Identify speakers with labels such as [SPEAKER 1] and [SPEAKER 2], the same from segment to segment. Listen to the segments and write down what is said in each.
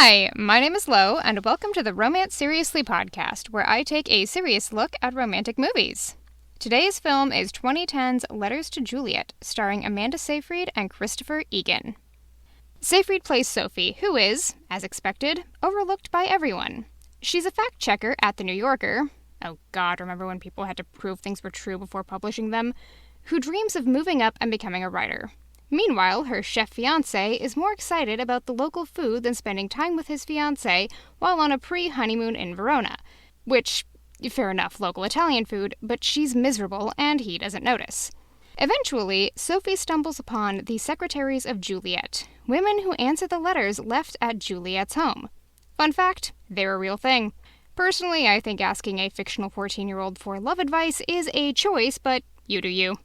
[SPEAKER 1] Hi, my name is Lo, and welcome to the Romance Seriously podcast, where I take a serious look at romantic movies. Today's film is 2010's Letters to Juliet, starring Amanda Seyfried and Christopher Egan. Seyfried plays Sophie, who is, as expected, overlooked by everyone. She's a fact-checker at The New Yorker. Oh god, remember when people had to prove things were true before publishing them? Who dreams of moving up and becoming a writer. Meanwhile, her chef fiancé is more excited about the local food than spending time with his fiancée while on a pre-honeymoon in Verona. Which, fair enough, local Italian food, but she's miserable and he doesn't notice. Eventually, Sophie stumbles upon the secretaries of Juliet, women who answer the letters left at Juliet's home. Fun fact, they're a real thing. Personally, I think asking a fictional 14-year-old for love advice is a choice, but you do you.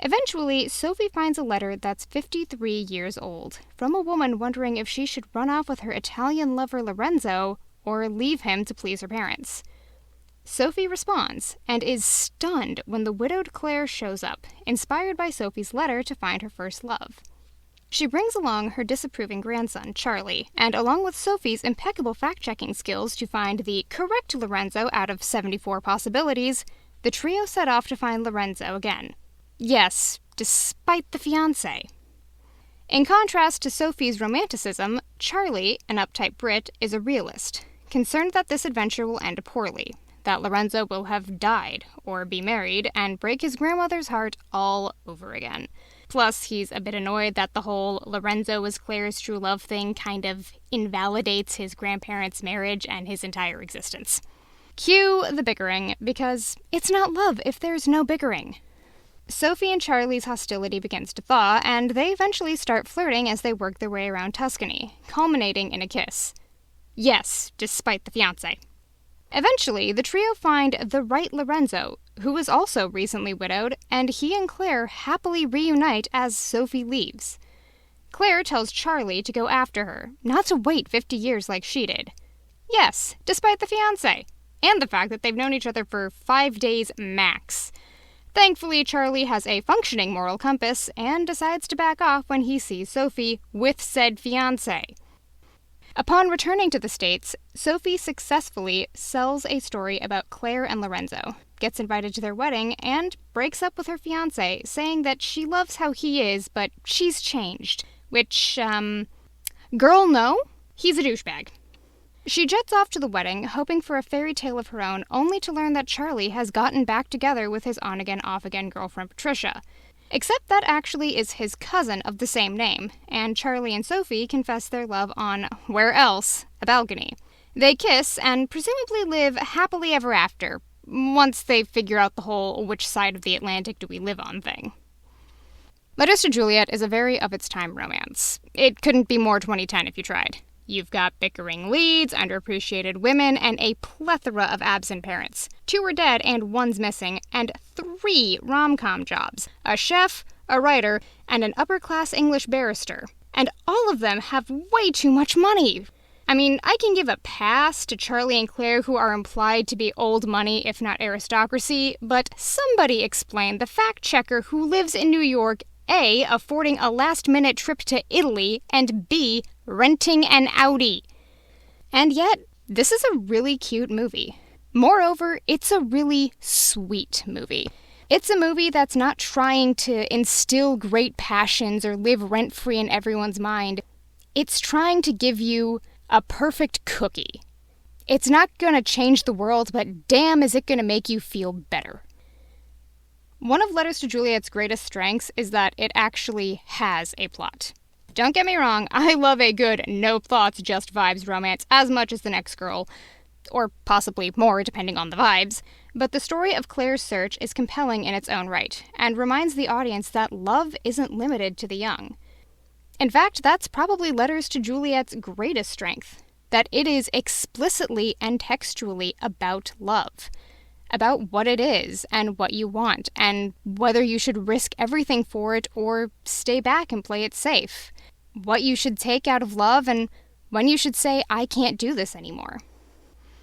[SPEAKER 1] Eventually, Sophie finds a letter that's 53 years old, from a woman wondering if she should run off with her Italian lover Lorenzo or leave him to please her parents. Sophie responds, and is stunned when the widowed Claire shows up, inspired by Sophie's letter to find her first love. She brings along her disapproving grandson, Charlie, and along with Sophie's impeccable fact-checking skills to find the correct Lorenzo out of 74 possibilities, the trio set off to find Lorenzo again. Yes, despite the fiancé. In contrast to Sophie's romanticism, Charlie, an uptight Brit, is a realist, concerned that this adventure will end poorly, that Lorenzo will have died or be married and break his grandmother's heart all over again. Plus, he's a bit annoyed that the whole Lorenzo is Claire's true love thing kind of invalidates his grandparents' marriage and his entire existence. Cue the bickering, because it's not love if there's no bickering. Sophie and Charlie's hostility begins to thaw, and they eventually start flirting as they work their way around Tuscany, culminating in a kiss. Yes, despite the fiancé. Eventually, the trio find the right Lorenzo, who is also recently widowed, and he and Claire happily reunite as Sophie leaves. Claire tells Charlie to go after her, not to wait 50 years like she did. Yes, despite the fiancé, and the fact that they've known each other for 5 days max. Thankfully, Charlie has a functioning moral compass and decides to back off when he sees Sophie with said fiancé. Upon returning to the States, Sophie successfully sells a story about Claire and Lorenzo, gets invited to their wedding, and breaks up with her fiancé, saying that she loves how he is, but she's changed. Which, girl, no? He's a douchebag. She jets off to the wedding, hoping for a fairy tale of her own, only to learn that Charlie has gotten back together with his on-again, off-again girlfriend Patricia. Except that actually is his cousin of the same name, and Charlie and Sophie confess their love on, where else, a balcony. They kiss, and presumably live happily ever after, once they figure out the whole which side of the Atlantic do we live on thing. Letters to Juliet is a very of-its-time romance. It couldn't be more 2010 if you tried. You've got bickering leads, underappreciated women, and a plethora of absent parents. 2 are dead and 1's missing, and 3 rom-com jobs. A chef, a writer, and an upper-class English barrister. And all of them have way too much money. I mean, I can give a pass to Charlie and Claire, who are implied to be old money, if not aristocracy, but somebody explain the fact-checker who lives in New York, A, affording a last-minute trip to Italy, and B, renting an Audi. And yet, this is a really cute movie. Moreover, it's a really sweet movie. It's a movie that's not trying to instill great passions or live rent-free in everyone's mind. It's trying to give you a perfect cookie. It's not gonna change the world, but damn is it gonna make you feel better. One of Letters to Juliet's greatest strengths is that it actually has a plot. Don't get me wrong, I love a good no thoughts, just vibes romance as much as the next girl, or possibly more depending on the vibes, but the story of Claire's search is compelling in its own right, and reminds the audience that love isn't limited to the young. In fact, that's probably Letters to Juliet's greatest strength, that it is explicitly and textually about love. About what it is, and what you want, and whether you should risk everything for it or stay back and play it safe. What you should take out of love, and when you should say, I can't do this anymore.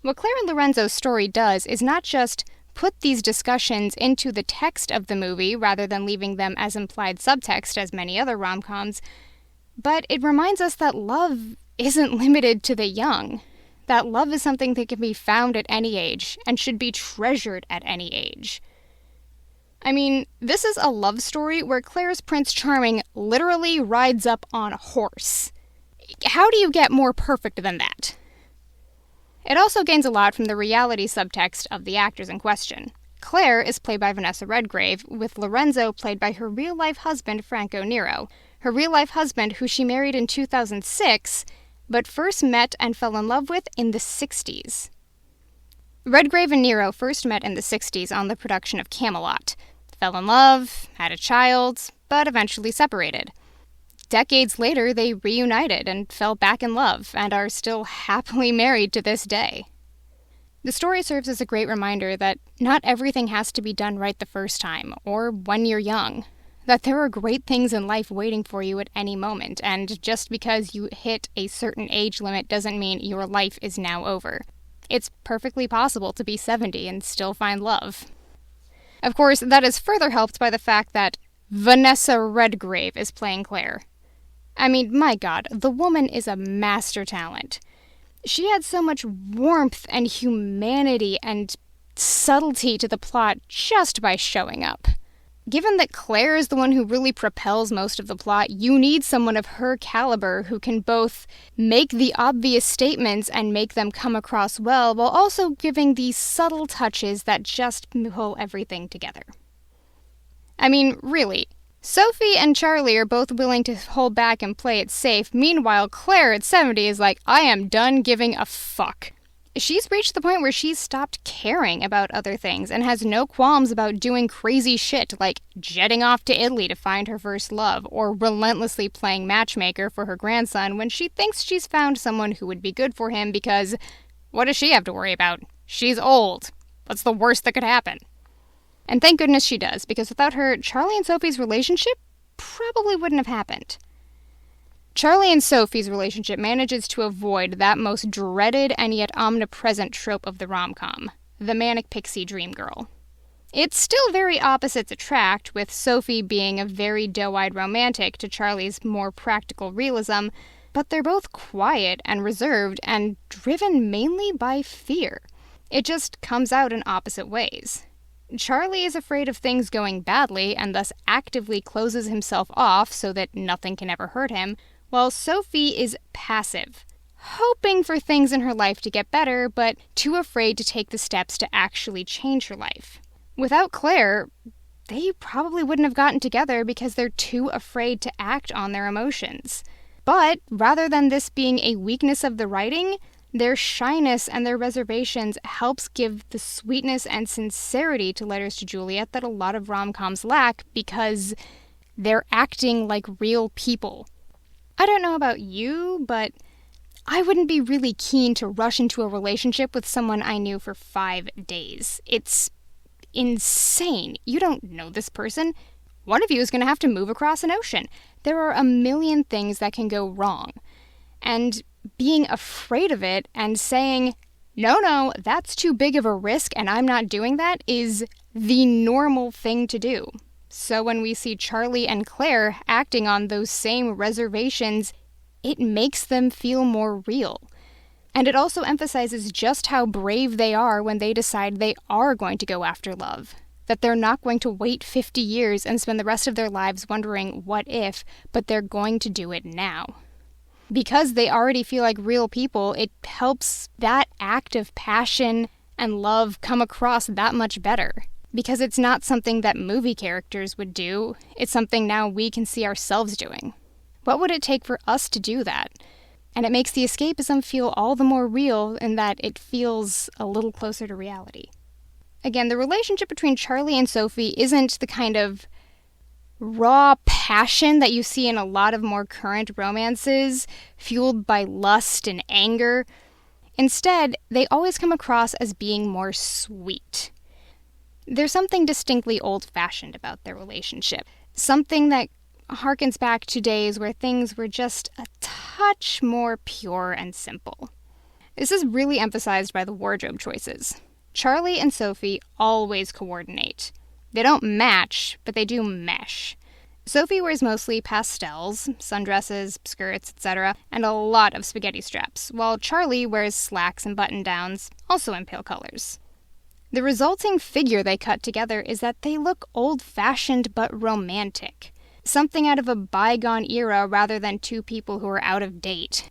[SPEAKER 1] What Claire and Lorenzo's story does is not just put these discussions into the text of the movie rather than leaving them as implied subtext as many other rom-coms, but it reminds us that love isn't limited to the young. That love is something that can be found at any age and should be treasured at any age. I mean, this is a love story where Claire's Prince Charming literally rides up on a horse. How do you get more perfect than that? It also gains a lot from the reality subtext of the actors in question. Claire is played by Vanessa Redgrave, with Lorenzo played by her real-life husband, Franco Nero. Her real-life husband, who she married in 2006, but first met and fell in love with in the 60s. Redgrave and Nero first met in the 60s on the production of Camelot. Fell in love, had a child, but eventually separated. Decades later, they reunited and fell back in love, and are still happily married to this day. The story serves as a great reminder that not everything has to be done right the first time, or when you're young. That there are great things in life waiting for you at any moment, and just because you hit a certain age limit doesn't mean your life is now over. It's perfectly possible to be 70 and still find love. Of course, that is further helped by the fact that Vanessa Redgrave is playing Claire. I mean, my God, the woman is a master talent. She had so much warmth and humanity and subtlety to the plot just by showing up. Given that Claire is the one who really propels most of the plot, you need someone of her caliber who can both make the obvious statements and make them come across well, while also giving these subtle touches that just pull everything together. I mean, really, Sophie and Charlie are both willing to hold back and play it safe. Meanwhile, Claire at 70 is like, I am done giving a fuck. She's reached the point where she's stopped caring about other things and has no qualms about doing crazy shit like jetting off to Italy to find her first love, or relentlessly playing matchmaker for her grandson when she thinks she's found someone who would be good for him because what does she have to worry about? She's old. What's the worst that could happen? And thank goodness she does, because without her, Charlie and Sophie's relationship probably wouldn't have happened. Charlie and Sophie's relationship manages to avoid that most dreaded and yet omnipresent trope of the rom-com, the manic pixie dream girl. It's still very opposites attract, with Sophie being a very doe-eyed romantic to Charlie's more practical realism, but they're both quiet and reserved and driven mainly by fear. It just comes out in opposite ways. Charlie is afraid of things going badly and thus actively closes himself off so that nothing can ever hurt him, while Sophie is passive, hoping for things in her life to get better, but too afraid to take the steps to actually change her life. Without Claire, they probably wouldn't have gotten together because they're too afraid to act on their emotions. But rather than this being a weakness of the writing, their shyness and their reservations helps give the sweetness and sincerity to Letters to Juliet that a lot of rom-coms lack because they're acting like real people. I don't know about you, but I wouldn't be really keen to rush into a relationship with someone I knew for 5 days. It's insane. You don't know this person. One of you is going to have to move across an ocean. There are a million things that can go wrong. And being afraid of it and saying, no, that's too big of a risk and I'm not doing that is the normal thing to do. So when we see Charlie and Claire acting on those same reservations, it makes them feel more real. And it also emphasizes just how brave they are when they decide they are going to go after love. That they're not going to wait 50 years and spend the rest of their lives wondering what if, but they're going to do it now. Because they already feel like real people, it helps that act of passion and love come across that much better. Because it's not something that movie characters would do, it's something now we can see ourselves doing. What would it take for us to do that? And it makes the escapism feel all the more real in that it feels a little closer to reality. Again, the relationship between Charlie and Sophie isn't the kind of raw passion that you see in a lot of more current romances, fueled by lust and anger. Instead, they always come across as being more sweet. There's something distinctly old-fashioned about their relationship. Something that harkens back to days where things were just a touch more pure and simple. This is really emphasized by the wardrobe choices. Charlie and Sophie always coordinate. They don't match, but they do mesh. Sophie wears mostly pastels, sundresses, skirts, etc., and a lot of spaghetti straps, while Charlie wears slacks and button-downs, also in pale colors. The resulting figure they cut together is that they look old-fashioned but romantic. Something out of a bygone era rather than two people who are out of date.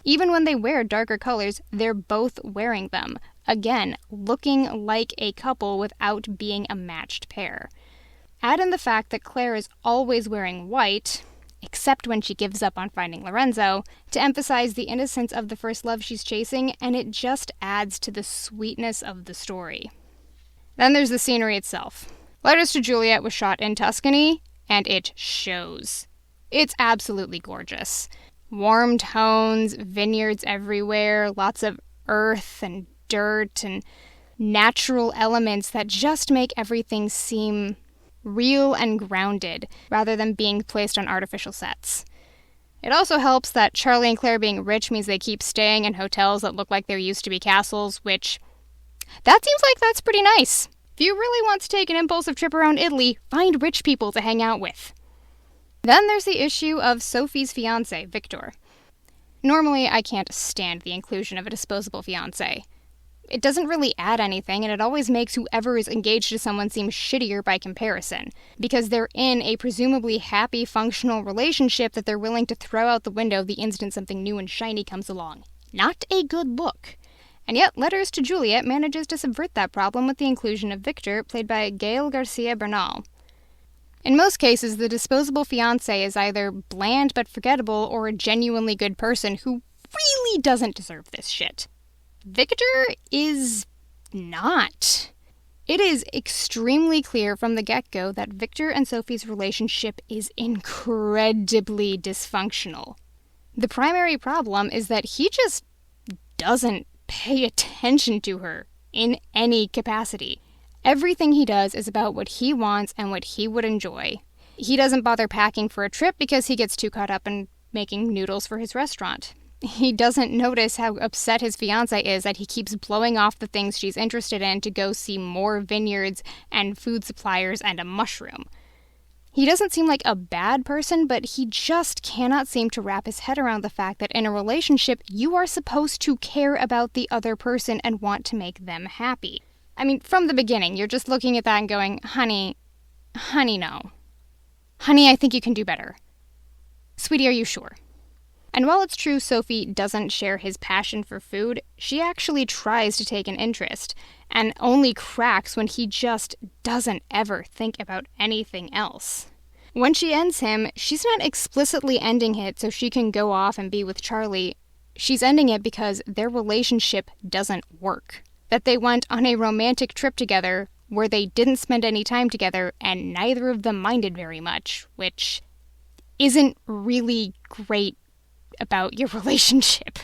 [SPEAKER 1] Even when they wear darker colors, they're both wearing them. Again, looking like a couple without being a matched pair. Add in the fact that Claire is always wearing white, except when she gives up on finding Lorenzo, to emphasize the innocence of the first love she's chasing, and it just adds to the sweetness of the story. Then there's the scenery itself. Letters to Juliet was shot in Tuscany, and it shows. It's absolutely gorgeous. Warm tones, vineyards everywhere, lots of earth and dirt and natural elements that just make everything seem real and grounded, rather than being placed on artificial sets. It also helps that Charlie and Claire being rich means they keep staying in hotels that look like there used to be castles, which, that seems like that's pretty nice. If you really want to take an impulsive trip around Italy, find rich people to hang out with. Then there's the issue of Sophie's fiancé, Victor. Normally, I can't stand the inclusion of a disposable fiancé. It doesn't really add anything, and it always makes whoever is engaged to someone seem shittier by comparison, because they're in a presumably happy, functional relationship that they're willing to throw out the window the instant something new and shiny comes along. Not a good look. And yet, Letters to Juliet manages to subvert that problem with the inclusion of Victor, played by Gael Garcia Bernal. In most cases, the disposable fiancé is either bland but forgettable or a genuinely good person who really doesn't deserve this shit. Victor is not. It is extremely clear from the get-go that Victor and Sophie's relationship is incredibly dysfunctional. The primary problem is that he just doesn't pay attention to her in any capacity. Everything he does is about what he wants and what he would enjoy. He doesn't bother packing for a trip because he gets too caught up in making noodles for his restaurant. He doesn't notice how upset his fiancée is that he keeps blowing off the things she's interested in to go see more vineyards and food suppliers and a mushroom. He doesn't seem like a bad person, but he just cannot seem to wrap his head around the fact that in a relationship, you are supposed to care about the other person and want to make them happy. I mean, from the beginning, you're just looking at that and going, honey, no. Honey, I think you can do better. Sweetie, are you sure? And while it's true Sophie doesn't share his passion for food, she actually tries to take an interest, and only cracks when he just doesn't ever think about anything else. When she ends him, she's not explicitly ending it so she can go off and be with Charlie. She's ending it because their relationship doesn't work. That they went on a romantic trip together where they didn't spend any time together and neither of them minded very much, which isn't really great about your relationship.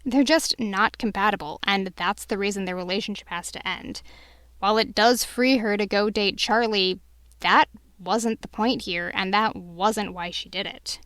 [SPEAKER 1] They're just not compatible, and that's the reason their relationship has to end. While it does free her to go date Charlie, that wasn't the point here, and that wasn't why she did it.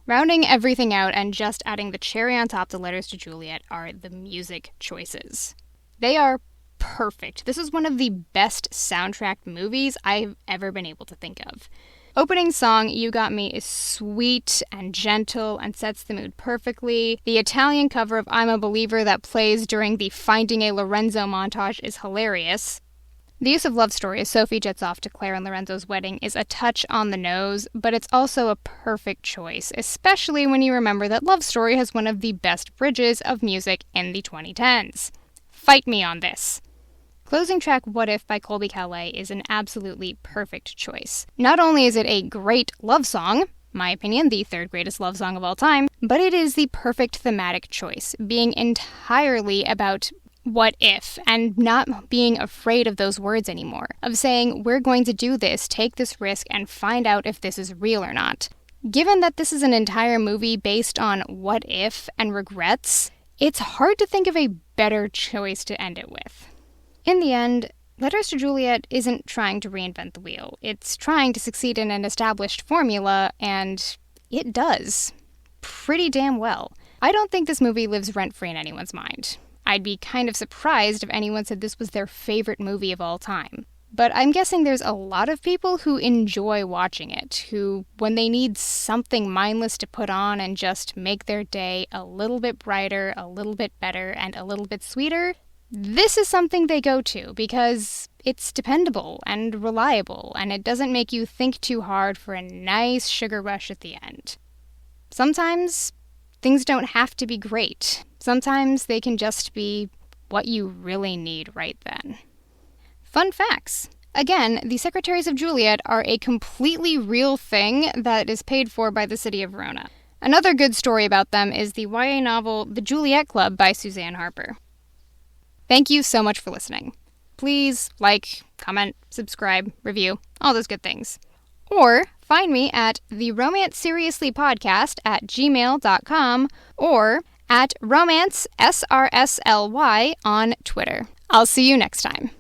[SPEAKER 1] Rounding everything out and just adding the cherry on top to Letters to Juliet are the music choices. They are perfect. This is one of the best soundtrack movies I've ever been able to think of. Opening song, You Got Me, is sweet and gentle and sets the mood perfectly. The Italian cover of I'm a Believer that plays during the Finding a Lorenzo montage is hilarious. The use of Love Story as Sophie jets off to Claire and Lorenzo's wedding is a touch on the nose, but it's also a perfect choice, especially when you remember that Love Story has one of the best bridges of music in the 2010s. Fight me on this. Closing track What If by Colby Calais is an absolutely perfect choice. Not only is it a great love song, my opinion, the third greatest love song of all time, but it is the perfect thematic choice, being entirely about what if, and not being afraid of those words anymore, of saying, we're going to do this, take this risk, and find out if this is real or not. Given that this is an entire movie based on what if and regrets, it's hard to think of a better choice to end it with. In the end, Letters to Juliet isn't trying to reinvent the wheel. It's trying to succeed in an established formula, and it does. Pretty damn well. I don't think this movie lives rent-free in anyone's mind. I'd be kind of surprised if anyone said this was their favorite movie of all time. But I'm guessing there's a lot of people who enjoy watching it, who, when they need something mindless to put on and just make their day a little bit brighter, a little bit better, and a little bit sweeter, this is something they go to because it's dependable and reliable, and it doesn't make you think too hard for a nice sugar rush at the end. Sometimes things don't have to be great. Sometimes they can just be what you really need right then. Fun facts. Again, the Secretaries of Juliet are a completely real thing that is paid for by the city of Verona. Another good story about them is the YA novel The Juliet Club by Suzanne Harper. Thank you so much for listening. Please like, comment, subscribe, review, all those good things. Or find me at the Romance Seriously Podcast at gmail.com or at romancesrsly on Twitter. I'll see you next time.